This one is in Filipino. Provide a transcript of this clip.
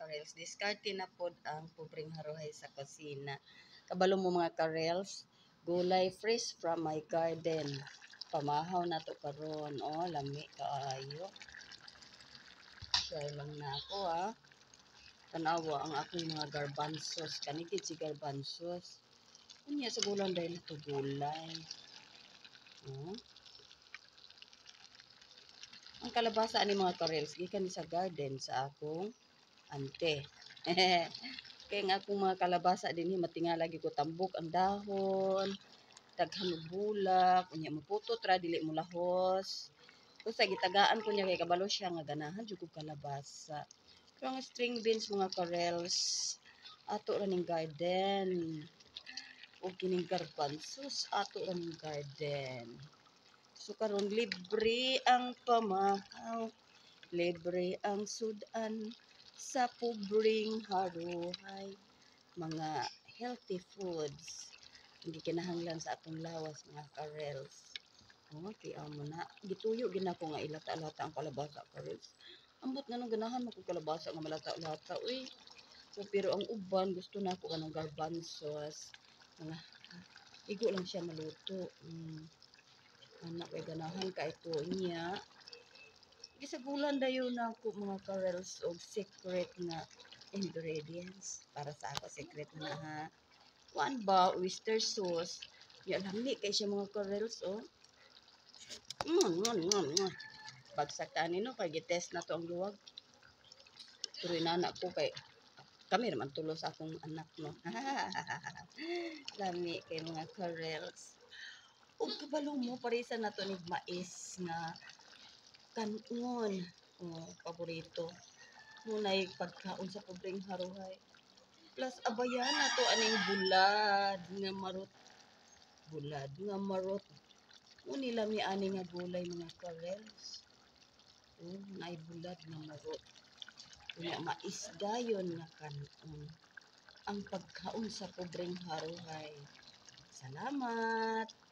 karels. Diskarte na pod ang pobreng haruhay sa kusina. Kabalo mo mga karels, gulay fresh from my garden. Pamahaw na to karon. Oh, lami kaayo. Share lang na ako ha. Tanawa ang akong mga garbanzos. Kanigit si garbanzos. Kunya sa gulang dahil ito gulay. Oh. Ang kalabasa ni mga karels, gikan sa garden sa akong ante. Kaya nga akong mga kalabasa din, matingala lagi ko tambok ang dahon, daghan og bulak, unya mo putot ra dili mo lahos. Kung sa gitagaan ko niya kay kabalo siya nga ganahan jud kog kalabasa. Pero ang string beans mga karels, ato ra ning garden. O kining garbanzos, ato ra ning garden. So karon libre ang pamahaw, libre ang sudan sa pobreng haruhay. Mga healthy foods hindi kinahanglan sa atong lawas mga karels. Okay, amo na gituyo gina ko nga ilata-lata ang kalabasa karels. Ambot nga nung ganahan mo kung kalabasa nga malata-lata uy. So, pero ang uban gusto na ko kanang garbanzos. Mga igo lang siya maluto. Anak kay ganahan ka ito niya. Gisagulan dayon na ako mga karels og secret na ingredients para sa ako secret na ha. Kuan ba oyster sauce. Ya lami kay siya mga karels oh. Bagsak ta nino kay gitest na to ang luwag. Pero inanak ko kay kami naman tulos akong anak no. Lami kay mga karels. Ug kabalo mo parisa na to nig mais nga kanon. Oh, paborito. Munay pagkaon sa pobreng haruhay. Plus abayan na to aning bulad nga marot. Bulad nga marot. Uni lami ani nga gulay mga karels. Oh, naay bulad nga marot. Unya mais dayon nga kanon. Ang pagkaon sa pobreng haruhay. Salamat!